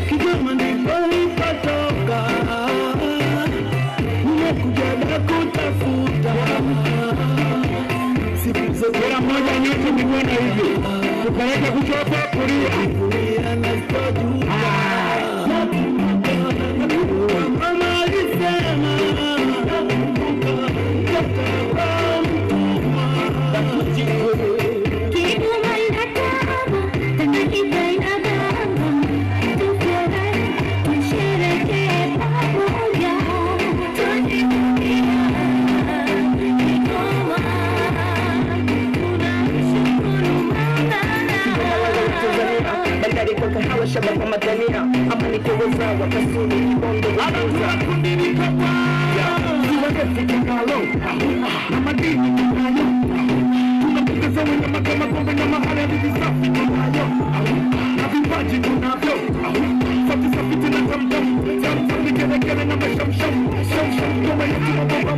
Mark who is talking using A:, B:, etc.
A: Kigoma ndipo nilipotoka, nimekuja kutafuta siku zote. Kila mmoja nyote mmeona hivi, tupeleke kushoto kulia na sijui mama alisema
B: Kahawa shababa madania ama nikuweza wakasuni kibondo wanaza kundini kapa siwake fikalo na madini tunayo tunapokeza wanyama kama kombe na mahali ya bibi safi tunayo na vipaji tunavyo safi safi tena tamtam tamtam nikelekele na mashamsham shamsham kama yetu mabamba